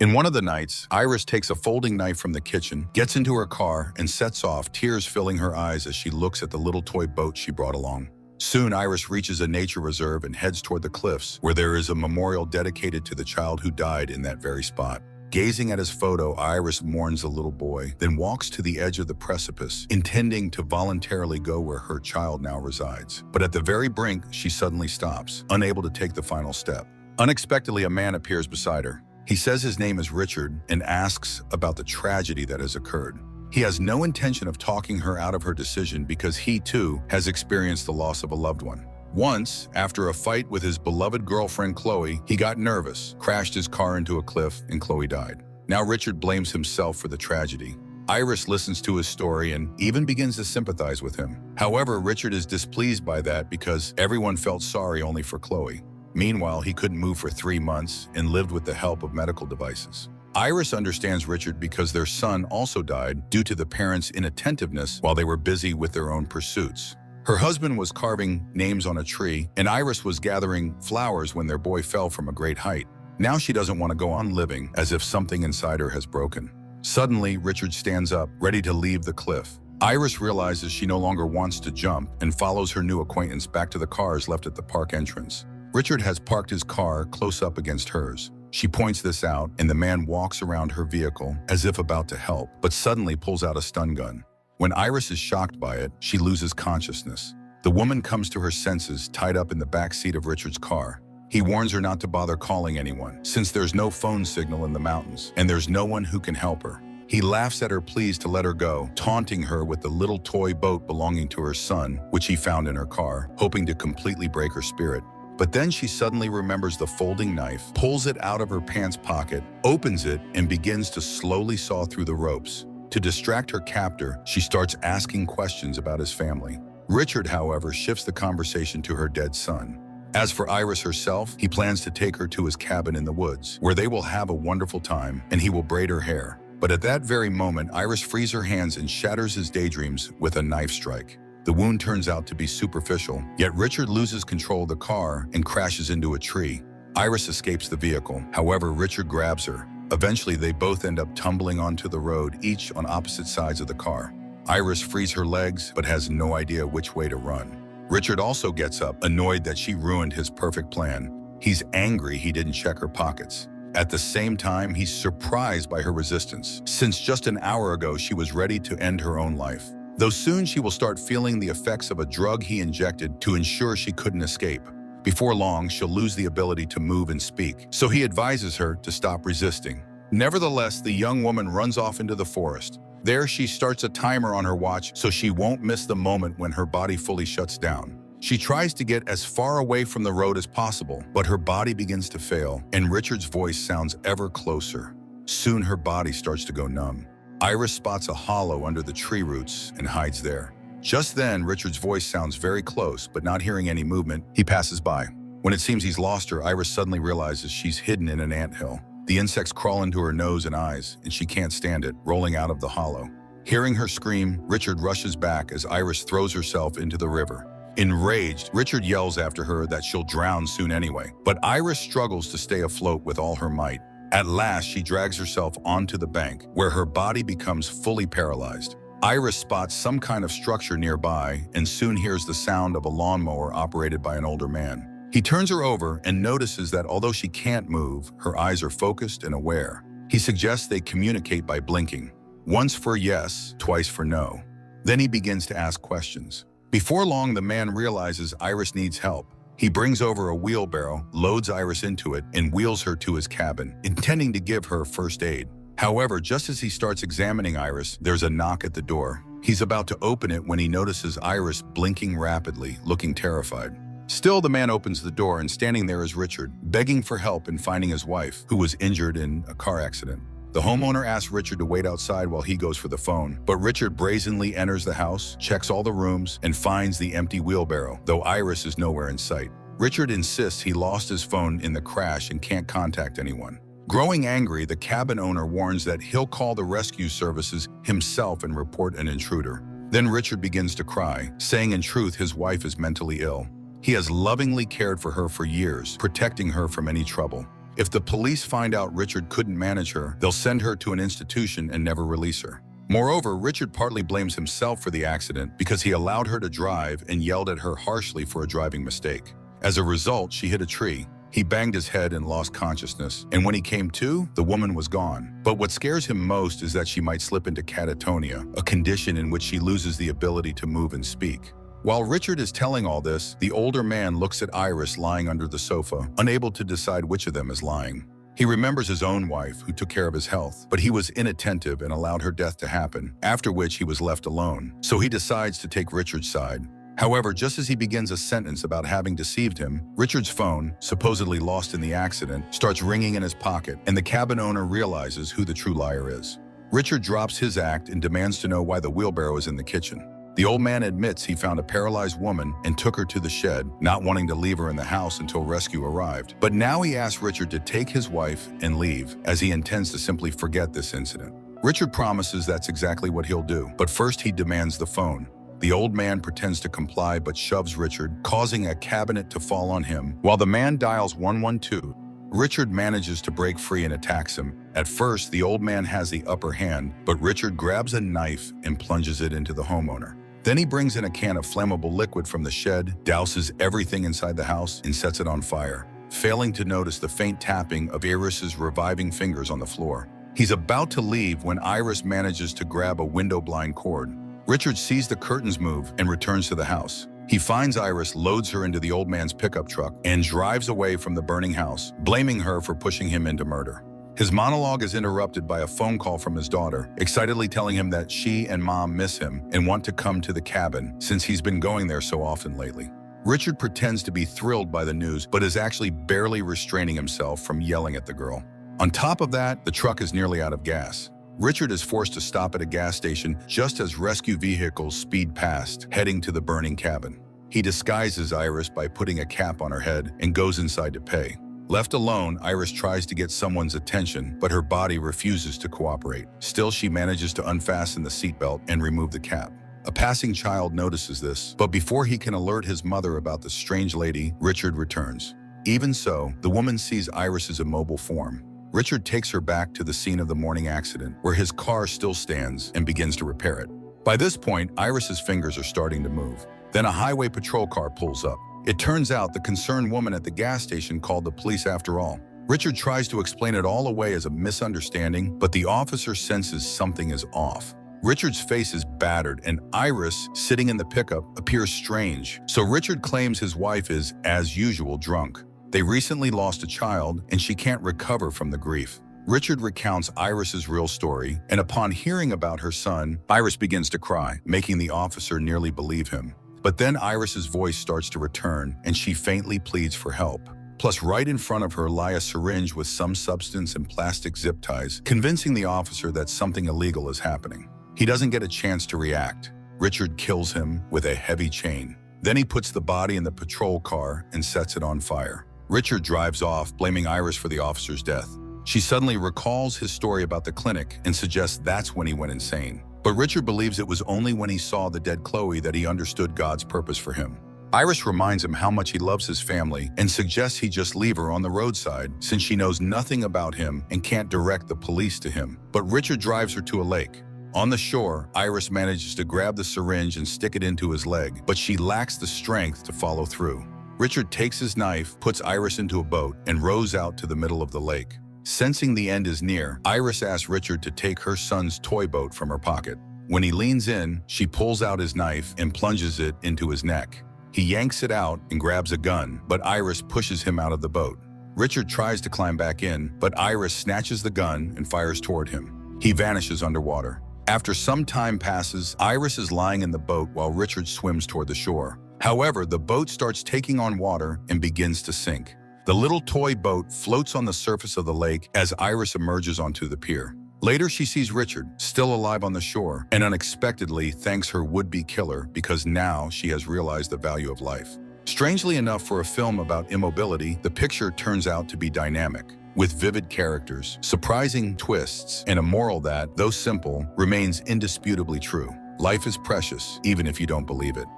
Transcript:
In one of the nights, Iris takes a folding knife from the kitchen, gets into her car, and sets off, tears filling her eyes as she looks at the little toy boat she brought along. Soon, Iris reaches a nature reserve and heads toward the cliffs, where there is a memorial dedicated to the child who died in that very spot. Gazing at his photo, Iris mourns the little boy, then walks to the edge of the precipice, intending to voluntarily go where her child now resides. But at the very brink, she suddenly stops, unable to take the final step. Unexpectedly, a man appears beside her. He says his name is Richard and asks about the tragedy that has occurred. He has no intention of talking her out of her decision because he, too, has experienced the loss of a loved one. Once, after a fight with his beloved girlfriend Chloe, he got nervous, crashed his car into a cliff, and Chloe died. Now Richard blames himself for the tragedy. Iris listens to his story and even begins to sympathize with him. However, Richard is displeased by that because everyone felt sorry only for Chloe. Meanwhile, he couldn't move for 3 months and lived with the help of medical devices. Iris understands Richard because their son also died due to the parents' inattentiveness while they were busy with their own pursuits. Her husband was carving names on a tree, and Iris was gathering flowers when their boy fell from a great height. Now she doesn't want to go on living, as if something inside her has broken. Suddenly, Richard stands up, ready to leave the cliff. Iris realizes she no longer wants to jump and follows her new acquaintance back to the cars left at the park entrance. Richard has parked his car close up against hers. She points this out, and the man walks around her vehicle as if about to help, but suddenly pulls out a stun gun. When Iris is shocked by it, she loses consciousness. The woman comes to her senses, tied up in the back seat of Richard's car. He warns her not to bother calling anyone, since there's no phone signal in the mountains, and there's no one who can help her. He laughs at her pleas to let her go, taunting her with the little toy boat belonging to her son, which he found in her car, hoping to completely break her spirit. But then she suddenly remembers the folding knife, pulls it out of her pants pocket, opens it, and begins to slowly saw through the ropes. To distract her captor, she starts asking questions about his family. Richard, however, shifts the conversation to her dead son. As for Iris herself, he plans to take her to his cabin in the woods, where they will have a wonderful time, and he will braid her hair. But at that very moment, Iris frees her hands and shatters his daydreams with a knife strike. The wound turns out to be superficial, yet Richard loses control of the car and crashes into a tree. Iris escapes the vehicle. However, Richard grabs her. Eventually, they both end up tumbling onto the road, each on opposite sides of the car. Iris frees her legs, but has no idea which way to run. Richard also gets up, annoyed that she ruined his perfect plan. He's angry he didn't check her pockets. At the same time, he's surprised by her resistance, since just an hour ago she was ready to end her own life. Though soon she will start feeling the effects of a drug he injected to ensure she couldn't escape. Before long, she'll lose the ability to move and speak, so he advises her to stop resisting. Nevertheless, the young woman runs off into the forest. There, she starts a timer on her watch so she won't miss the moment when her body fully shuts down. She tries to get as far away from the road as possible, but her body begins to fail, and Richard's voice sounds ever closer. Soon her body starts to go numb. Iris spots a hollow under the tree roots and hides there. Just then, Richard's voice sounds very close, but not hearing any movement, he passes by. When it seems he's lost her, Iris suddenly realizes she's hidden in an anthill. The insects crawl into her nose and eyes, and she can't stand it, rolling out of the hollow. Hearing her scream, Richard rushes back as Iris throws herself into the river. Enraged, Richard yells after her that she'll drown soon anyway, but Iris struggles to stay afloat with all her might. At last, she drags herself onto the bank, where her body becomes fully paralyzed. Iris spots some kind of structure nearby and soon hears the sound of a lawnmower operated by an older man. He turns her over and notices that although she can't move, her eyes are focused and aware. He suggests they communicate by blinking, once for yes, twice for no. Then he begins to ask questions. Before long, the man realizes Iris needs help. He brings over a wheelbarrow, loads Iris into it, and wheels her to his cabin, intending to give her first aid. However, just as he starts examining Iris, there's a knock at the door. He's about to open it when he notices Iris blinking rapidly, looking terrified. Still, the man opens the door, and standing there is Richard, begging for help in finding his wife, who was injured in a car accident. The homeowner asks Richard to wait outside while he goes for the phone, but Richard brazenly enters the house, checks all the rooms, and finds the empty wheelbarrow, though Iris is nowhere in sight. Richard insists he lost his phone in the crash and can't contact anyone. Growing angry, the cabin owner warns that he'll call the rescue services himself and report an intruder. Then Richard begins to cry, saying in truth his wife is mentally ill. He has lovingly cared for her for years, protecting her from any trouble. If the police find out Richard couldn't manage her, they'll send her to an institution and never release her. Moreover, Richard partly blames himself for the accident because he allowed her to drive and yelled at her harshly for a driving mistake. As a result, she hit a tree. He banged his head and lost consciousness, and when he came to, the woman was gone. But what scares him most is that she might slip into catatonia, a condition in which she loses the ability to move and speak. While Richard is telling all this, the older man looks at Iris lying under the sofa, unable to decide which of them is lying. He remembers his own wife, who took care of his health, but he was inattentive and allowed her death to happen, after which he was left alone. So he decides to take Richard's side. However, just as he begins a sentence about having deceived him, Richard's phone, supposedly lost in the accident, starts ringing in his pocket, and the cabin owner realizes who the true liar is. Richard drops his act and demands to know why the wheelbarrow is in the kitchen. The old man admits he found a paralyzed woman and took her to the shed, not wanting to leave her in the house until rescue arrived. But now he asks Richard to take his wife and leave, as he intends to simply forget this incident. Richard promises that's exactly what he'll do, but first he demands the phone. The old man pretends to comply but shoves Richard, causing a cabinet to fall on him. While the man dials 112, Richard manages to break free and attacks him. At first, the old man has the upper hand, but Richard grabs a knife and plunges it into the homeowner. Then he brings in a can of flammable liquid from the shed, douses everything inside the house, and sets it on fire, failing to notice the faint tapping of Iris's reviving fingers on the floor. He's about to leave when Iris manages to grab a window blind cord. Richard sees the curtains move and returns to the house. He finds Iris, loads her into the old man's pickup truck, and drives away from the burning house, blaming her for pushing him into murder. His monologue is interrupted by a phone call from his daughter, excitedly telling him that she and Mom miss him and want to come to the cabin since he's been going there so often lately. Richard pretends to be thrilled by the news, but is actually barely restraining himself from yelling at the girl. On top of that, the truck is nearly out of gas. Richard is forced to stop at a gas station just as rescue vehicles speed past, heading to the burning cabin. He disguises Iris by putting a cap on her head and goes inside to pay. Left alone, Iris tries to get someone's attention, but her body refuses to cooperate. Still, she manages to unfasten the seatbelt and remove the cap. A passing child notices this, but before he can alert his mother about the strange lady, Richard returns. Even so, the woman sees Iris's immobile form. Richard takes her back to the scene of the morning accident, where his car still stands, and begins to repair it. By this point, Iris's fingers are starting to move. Then a highway patrol car pulls up. It turns out the concerned woman at the gas station called the police after all. Richard tries to explain it all away as a misunderstanding, but the officer senses something is off. Richard's face is battered, and Iris, sitting in the pickup, appears strange. So Richard claims his wife is, as usual, drunk. They recently lost a child, and she can't recover from the grief. Richard recounts Iris's real story, and upon hearing about her son, Iris begins to cry, making the officer nearly believe him. But then Iris's voice starts to return, and she faintly pleads for help. Plus, right in front of her lie a syringe with some substance and plastic zip ties, convincing the officer that something illegal is happening. He doesn't get a chance to react. Richard kills him with a heavy chain. Then he puts the body in the patrol car and sets it on fire. Richard drives off, blaming Iris for the officer's death. She suddenly recalls his story about the clinic and suggests that's when he went insane. But Richard believes it was only when he saw the dead Chloe that he understood God's purpose for him. Iris reminds him how much he loves his family and suggests he just leave her on the roadside since she knows nothing about him and can't direct the police to him. But Richard drives her to a lake. On the shore, Iris manages to grab the syringe and stick it into his leg, but she lacks the strength to follow through. Richard takes his knife, puts Iris into a boat, and rows out to the middle of the lake. Sensing the end is near, Iris asks Richard to take her son's toy boat from her pocket. When he leans in, she pulls out his knife and plunges it into his neck. He yanks it out and grabs a gun, but Iris pushes him out of the boat. Richard tries to climb back in, but Iris snatches the gun and fires toward him. He vanishes underwater. After some time passes, Iris is lying in the boat while Richard swims toward the shore. However, the boat starts taking on water and begins to sink. The little toy boat floats on the surface of the lake as Iris emerges onto the pier. Later, she sees Richard, still alive on the shore, and unexpectedly thanks her would-be killer because now she has realized the value of life. Strangely enough, for a film about immobility, the picture turns out to be dynamic, with vivid characters, surprising twists, and a moral that, though simple, remains indisputably true. Life is precious, even if you don't believe it.